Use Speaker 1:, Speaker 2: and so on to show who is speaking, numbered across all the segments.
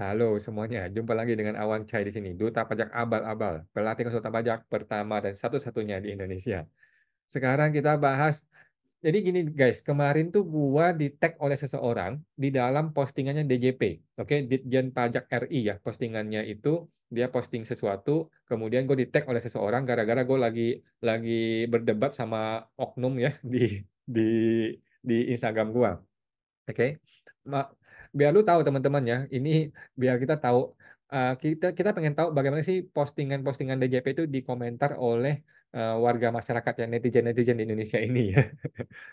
Speaker 1: Halo semuanya, jumpa lagi dengan Awan Chai di sini, duta pajak abal-abal, pelatih konsultan pajak pertama dan satu-satunya di Indonesia. Sekarang kita bahas, jadi gini guys, kemarin tuh gua di-tag oleh seseorang di dalam postingannya DJP, oke, Ditjen Pajak RI ya, postingannya itu dia posting sesuatu, kemudian gue di-tag oleh seseorang gara-gara gue lagi berdebat sama oknum ya di di Instagram gua. Oke, Ma- biar lu tahu teman-teman ya, ini biar kita tahu, kita kita pengen tahu bagaimana sih postingan-postingan DJP itu dikomentar oleh warga masyarakat ya, netizen-netizen di Indonesia ini ya.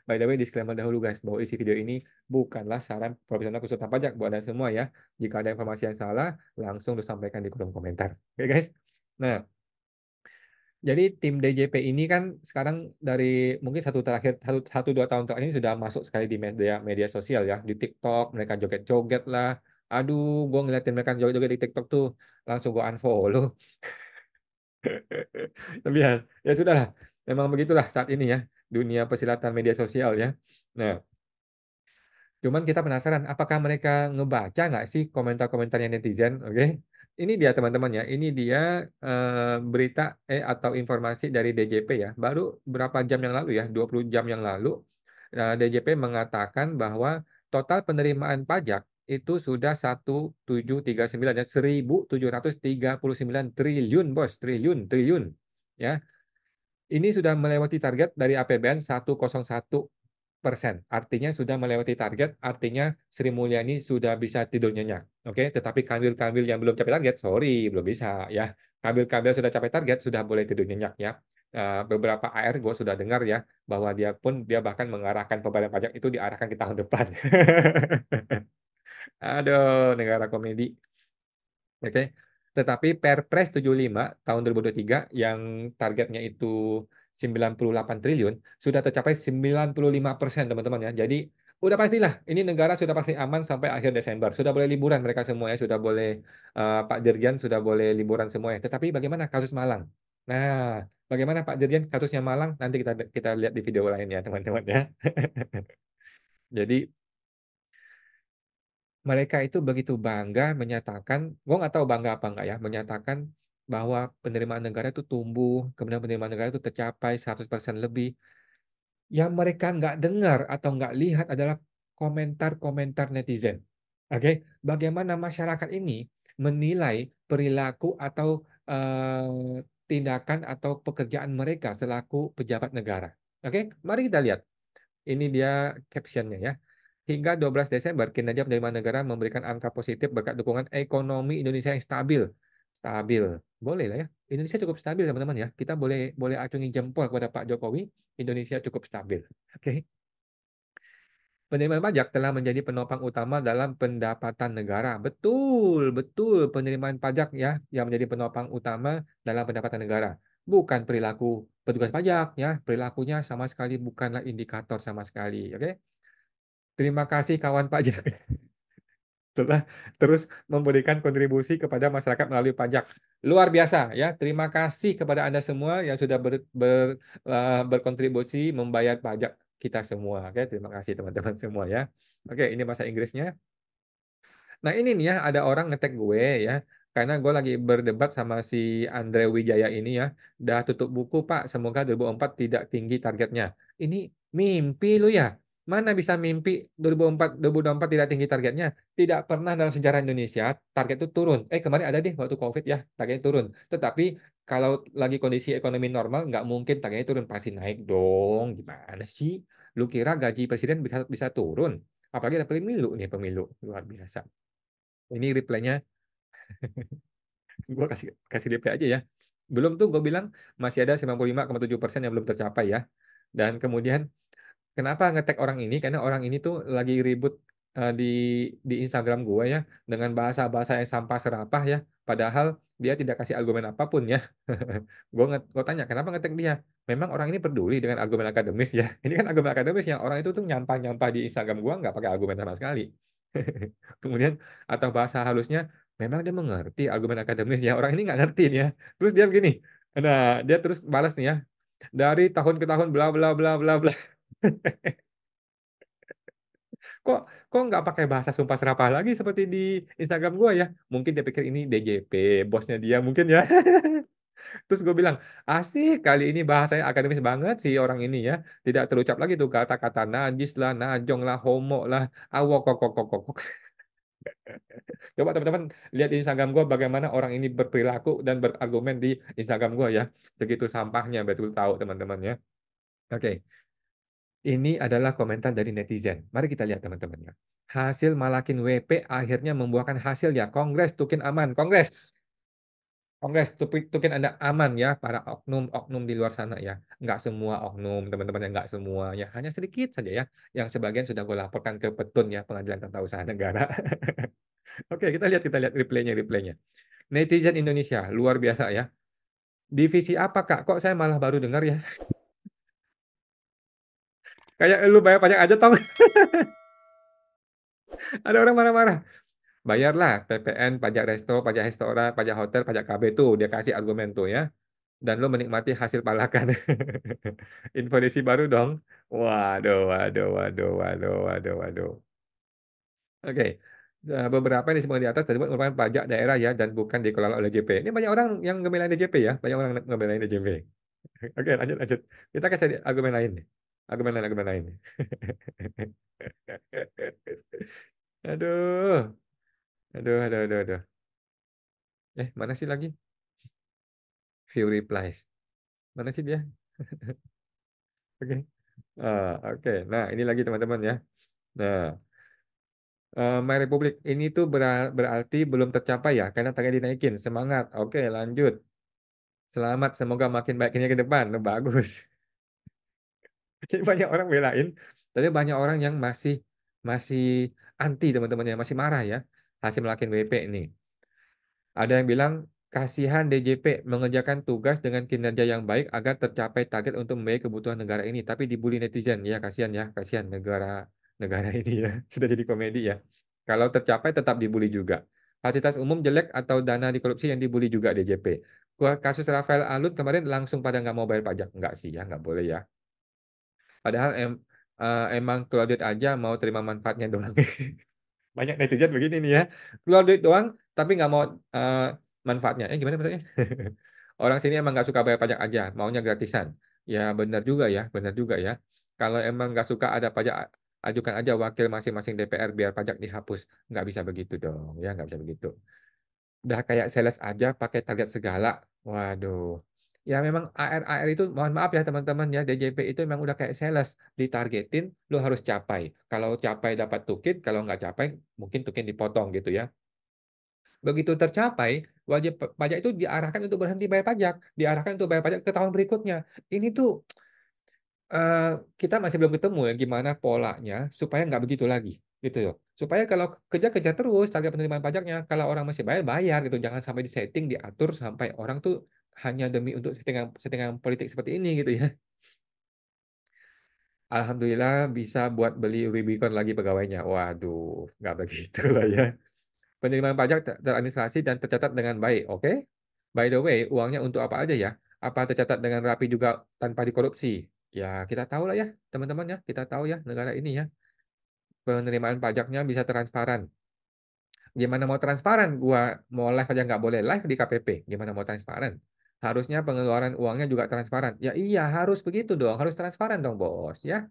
Speaker 1: By the way, disclaimer dahulu guys, bahwa isi video ini bukanlah saran profesional konsultan pajak buat Anda semua ya. Jika ada informasi yang salah, langsung disampaikan di kolom komentar. Oke guys. Nah, jadi tim DJP ini kan sekarang dari mungkin satu dua tahun terakhir ini sudah masuk sekali di media media sosial ya, di TikTok mereka joget-joget lah. Aduh, gue ngeliatin mereka joget-joget di TikTok tuh langsung gue unfollow. Tapi ya sudah lah, memang begitulah saat ini ya dunia persilatan media sosial ya. Nah, cuman kita penasaran, apakah mereka ngebaca nggak sih komentar-komentarnya netizen? Oke, ini dia teman-teman ya. Ini dia berita atau informasi dari DJP ya. Baru berapa jam yang lalu ya, 20 jam yang lalu, DJP mengatakan bahwa total penerimaan pajak itu sudah 1739 ya, 1739 triliun, bos, triliun, triliun. Ya, ini sudah melewati target dari APBN 101%. Artinya sudah melewati target, artinya Sri Mulyani sudah bisa tidur nyenyak. Oke, tetapi kambil-kambil yang belum capai target, sorry, belum bisa ya. Kambil-kambil sudah capai target, sudah boleh tidur nyenyak ya. Beberapa AR gue sudah dengar ya, bahwa dia bahkan mengarahkan pembayaran pajak itu diarahkan ke tahun depan. Aduh, negara komedi. Oke. Tetapi Perpres 75 tahun 2023 yang targetnya itu 98 triliun sudah tercapai 95% teman-teman ya. Jadi udah pastilah ini negara sudah pasti aman sampai akhir Desember. Sudah boleh liburan mereka semua ya, sudah boleh Pak Dirjen sudah boleh liburan semua ya. Tetapi bagaimana kasus Malang? Nah, bagaimana Pak Dirjen kasusnya Malang? Nanti kita kita lihat di video lain ya, teman-teman ya. Jadi mereka itu begitu bangga menyatakan, gue nggak tahu bangga apa enggak ya, menyatakan bahwa penerimaan negara itu tumbuh, kemudian penerimaan negara itu tercapai 100% lebih. Yang mereka nggak dengar atau nggak lihat adalah komentar-komentar netizen. Oke, bagaimana masyarakat ini menilai perilaku atau tindakan atau pekerjaan mereka selaku pejabat negara. Oke, mari kita lihat. Ini dia captionnya ya. Hingga 12 Desember, kinerja penerimaan negara memberikan angka positif berkat dukungan ekonomi Indonesia yang stabil. Stabil. Boleh lah ya. Indonesia cukup stabil, teman-teman ya. Kita boleh boleh acungi jempol kepada Pak Jokowi. Indonesia cukup stabil. Oke. Penerimaan pajak telah menjadi penopang utama dalam pendapatan negara. Betul, betul. Penerimaan pajak ya yang menjadi penopang utama dalam pendapatan negara. Bukan perilaku petugas pajak ya. Perilakunya sama sekali bukanlah indikator sama sekali. Oke. Terima kasih kawan pajak telah terus memberikan kontribusi kepada masyarakat melalui pajak. Luar biasa ya. Terima kasih kepada Anda semua yang sudah berkontribusi membayar pajak kita semua. Oke, terima kasih teman-teman semua ya. Oke, ini bahasa Inggrisnya. Nah ini nih ya, ada orang ngetek gue ya, karena gue lagi berdebat sama si Andre Wijaya ini ya, dah tutup buku Pak, semoga 2024 tidak tinggi targetnya. Ini mimpi lu ya, mana bisa mimpi 2024 tidak tinggi targetnya? Tidak pernah dalam sejarah Indonesia target itu turun. Kemarin ada deh waktu COVID ya, targetnya turun. Tetapi kalau lagi kondisi ekonomi normal, nggak mungkin targetnya turun, pasti naik dong. Gimana sih? Lu kira gaji presiden bisa bisa turun? Apalagi ada pemilu nih, pemilu luar biasa. Ini reply-nya gue kasih kasih DP aja ya. Belum tuh gue bilang masih ada 95,7% yang belum tercapai ya. Dan kemudian kenapa ngetek orang ini? Karena orang ini tuh lagi ribut di Instagram gue ya dengan bahasa-bahasa yang sampah serapah ya. Padahal dia tidak kasih argumen apapun ya. Gue tanya kenapa ngetek dia? Memang orang ini peduli dengan argumen akademis ya. Ini kan argumen akademis yang orang itu tuh nyampah-nyampah di Instagram gue nggak pakai argumen sama sekali. Kemudian atau bahasa halusnya memang dia mengerti argumen akademis ya. Orang ini nggak ngerti nih ya. Terus dia begini. Nah, dia terus balas nih ya. Dari tahun ke tahun bla bla bla bla bla. Kok kok nggak pakai bahasa sumpah serapah lagi seperti di Instagram gua ya? Mungkin dia pikir ini DJP, bosnya dia mungkin ya. Terus gue bilang, "Asik kali ini bahasanya akademis banget sih orang ini ya. Tidak terucap lagi tuh kata-kata najis lah, najong lah, homo lah, awokokokokokok." Coba teman-teman lihat di Instagram gua bagaimana orang ini berperilaku dan berargumen di Instagram gua ya. Segitu sampahnya, betul tahu teman-teman ya. Oke, ini adalah komentar dari netizen. Mari kita lihat teman-teman ya. Hasil malakin WP akhirnya membuahkan hasil ya. Kongres Tukin aman. Kongres. Kongres Tukin Anda aman ya para oknum-oknum di luar sana ya. Nggak semua oknum teman-teman ya. Nggak semuanya. Hanya sedikit saja ya. Yang sebagian sudah gue laporkan ke Petun ya. Pengadilan Tata Usaha Negara. Oke, kita lihat replaynya. Netizen Indonesia, luar biasa ya. Divisi apa Kak? Kok saya malah baru dengar ya? Kayak lu bayar pajak aja tong. Ada orang marah-marah. Bayarlah PPN, pajak resto, pajak restoran, pajak hotel, pajak KB tuh. Dia kasih argumen tuh ya. Dan lu menikmati hasil palakan. Info desi baru dong. Waduh, waduh, waduh, waduh, waduh, waduh. Oke. Beberapa yang disebutkan di atas tersebut merupakan pajak daerah ya dan bukan dikelola oleh DJP. Ini banyak orang yang ngebelain DJP ya. Banyak orang ngebelain DJP. Oke, lanjut, lanjut. Kita akan cari argumen lain. Argumen lain. Aduh, aduh. Mana sih lagi? View replies. Mana sih dia? Oke. Oke. Nah, ini lagi teman-teman ya. Nah, My Republic ini tuh berarti belum tercapai ya, karena target dinaikin. Semangat. Oke, lanjut. Selamat, semoga makin baik ini ke depan. Nah, bagus. Jadi banyak orang belain, tapi banyak orang yang masih masih anti teman-teman ya, masih marah ya. Hasil melakin WP ini. Ada yang bilang, kasihan DJP mengerjakan tugas dengan kinerja yang baik agar tercapai target untuk membiayai kebutuhan negara ini, tapi dibully netizen. Ya, kasihan negara negara ini ya. Sudah jadi komedi ya. Kalau tercapai tetap dibully juga. Fasilitas umum jelek atau dana dikorupsi yang dibully juga DJP. Kasus Rafael Alun kemarin langsung pada nggak mau bayar pajak. Nggak sih ya, nggak boleh ya. Padahal emang keluar duit aja mau terima manfaatnya doang. Banyak netizen begini nih ya. Keluar duit doang, tapi nggak mau manfaatnya. Gimana maksudnya? Orang sini emang nggak suka bayar pajak aja, maunya gratisan. Ya benar juga ya. Kalau emang nggak suka ada pajak, ajukan aja wakil masing-masing DPR biar pajak dihapus. Nggak bisa begitu dong, ya nggak bisa begitu. Udah kayak sales aja pakai target segala. Waduh. Ya memang AR itu mohon maaf ya teman-teman ya, DJP itu memang udah kayak sales, ditargetin lu harus capai. Kalau capai dapat tukin, kalau nggak capai mungkin tukin dipotong gitu ya. Begitu tercapai, wajib pajak itu diarahkan untuk berhenti bayar pajak, diarahkan untuk bayar pajak ke tahun berikutnya. Ini tuh eh, kita masih belum ketemu ya gimana polanya supaya nggak begitu lagi gitu loh. Supaya kalau kerja-kerja terus target penerimaan pajaknya, kalau orang masih bayar bayar gitu, jangan sampai disetting diatur sampai orang tuh hanya demi untuk settingan settingan politik seperti ini gitu ya. Alhamdulillah bisa buat beli Rubicon lagi pegawainya. Waduh, nggak begitu lah ya. Penerimaan pajak teradministrasi dan tercatat dengan baik. Oke? By the way, uangnya untuk apa aja ya? Apa tercatat dengan rapi juga tanpa dikorupsi? Ya, kita tahu lah ya, teman-teman ya. Kita tahu ya, negara ini ya. Penerimaan pajaknya bisa transparan. Gimana mau transparan? Gua mau live aja nggak boleh live di KPP. Gimana mau transparan? Harusnya pengeluaran uangnya juga transparan. Ya iya, harus begitu dong. Harus transparan dong, bos. Ya,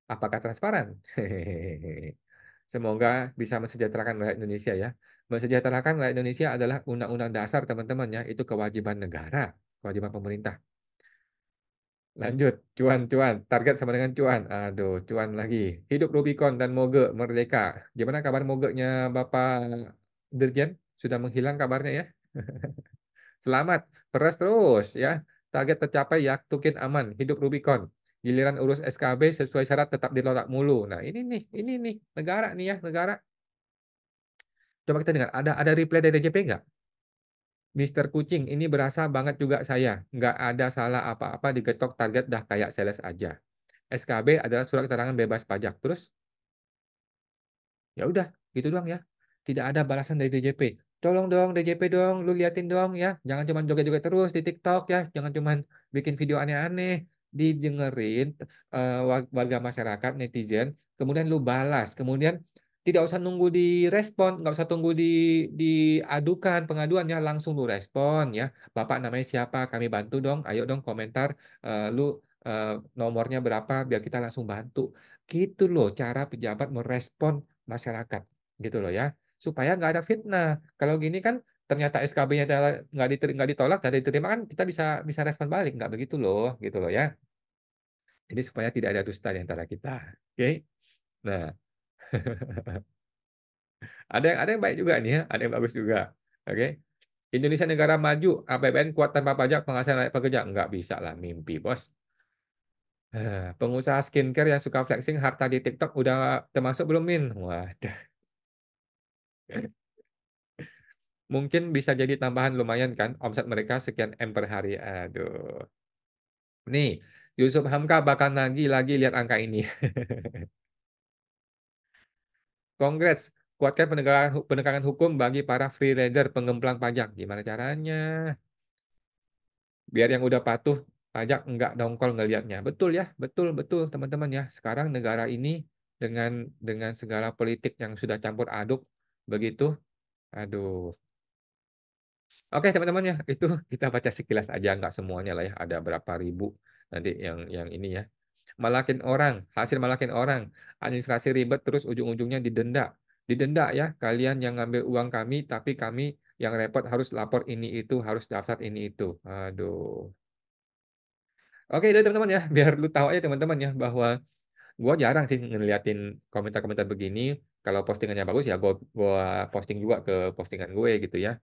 Speaker 1: apakah transparan? Hehehe. Semoga bisa mensejahterakan rakyat Indonesia ya. Mensejahterakan rakyat Indonesia adalah undang-undang dasar teman-teman ya. Itu kewajiban negara, kewajiban pemerintah. Lanjut, cuan. Target sama dengan cuan. Aduh, cuan lagi. Hidup Rubicon dan Moge Merdeka. Gimana kabar Mogenya Bapak Dirjen? Sudah menghilang kabarnya ya? Selamat, peras terus ya. Target tercapai ya, tukin aman, hidup Rubicon. Giliran urus SKB sesuai syarat tetap ditolak mulu. Nah, ini nih negara nih ya, negara. Coba kita dengar, ada reply dari DJP nggak? Mister Kucing, ini berasa banget juga saya. Nggak ada salah apa-apa digetok target dah kayak sales aja. SKB adalah surat keterangan bebas pajak. Terus, ya udah, gitu doang ya. Tidak ada balasan dari DJP. Tolong dong DJP dong, lu liatin dong ya. Jangan cuma joget-joget terus di TikTok ya. Jangan cuma bikin video aneh-aneh. Didengerin warga masyarakat, netizen, kemudian lu balas, kemudian tidak usah nunggu direspon, nggak usah tunggu diadukan pengaduannya, langsung lu respon ya. Bapak namanya siapa? Kami bantu dong. Ayo dong komentar, lu nomornya berapa biar kita langsung bantu. Gitu loh cara pejabat merespon masyarakat, gitu loh ya. Supaya nggak ada fitnah. Kalau gini kan ternyata SKB-nya nggak ditolak, nggak diterima kan kita bisa bisa respon balik, nggak begitu loh, gitu loh ya. Jadi supaya tidak ada dusta di antara kita. Oke? Nah, ada yang baik juga nih ya, ada yang bagus juga. Oke? Indonesia negara maju, APBN kuat tanpa pajak, penghasilan rakyat pekerja. Nggak bisa lah, mimpi, bos. Pengusaha skincare yang suka flexing harta di TikTok udah termasuk belum, Min? Waduh. Mungkin bisa jadi tambahan lumayan kan, omset mereka sekian M per hari. Aduh. Nih, Yusuf Hamka bakal nagih lagi lihat angka ini. Congrats, kuatkan penegakan hukum bagi para freerider penggemplang pajak. Gimana caranya? Biar yang udah patuh pajak nggak dongkol ngelihatnya. Betul ya, betul betul teman-teman ya. Sekarang negara ini dengan segala politik yang sudah campur aduk begitu. Aduh. Oke teman-teman ya, itu kita baca sekilas aja nggak semuanya lah ya. Ada berapa ribu nanti yang ini ya. Hasil malakin orang, administrasi ribet terus ujung-ujungnya didenda. Didenda ya, kalian yang ngambil uang kami, tapi kami yang repot harus lapor ini itu, harus daftar ini itu. Aduh. Oke, itu teman-teman ya, biar lu tahu aja teman-teman ya, bahwa gua jarang sih ngeliatin komentar-komentar begini. Kalau postingannya bagus ya, gua posting juga ke postingan gue gitu ya.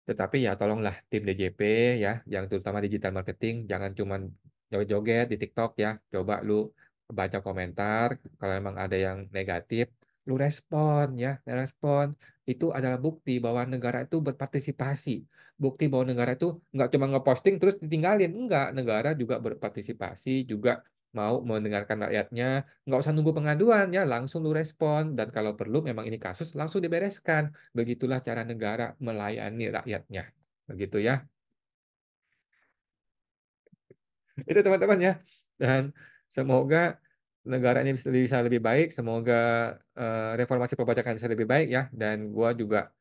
Speaker 1: Tetapi ya tolonglah tim DJP ya, yang terutama digital marketing, jangan cuman joget-joget di TikTok ya. Coba lu baca komentar, kalau emang ada yang negatif, lu respon ya, respon. Itu adalah bukti bahwa negara itu berpartisipasi. Bukti bahwa negara itu nggak cuma ngeposting terus ditinggalin. Enggak, negara juga berpartisipasi, juga mau mendengarkan rakyatnya, nggak usah nunggu pengaduan ya, langsung lu respon. Dan kalau perlu memang ini kasus, langsung dibereskan. Begitulah cara negara melayani rakyatnya. Begitu ya. Itu teman-teman ya. Dan semoga negara ini bisa lebih baik. Semoga reformasi perpajakan bisa lebih baik ya. Dan gua juga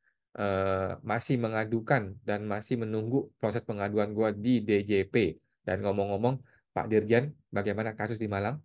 Speaker 1: masih mengadukan dan masih menunggu proses pengaduan gua di DJP. Dan ngomong-ngomong, Pak Dirjen, bagaimana kasus di Malang?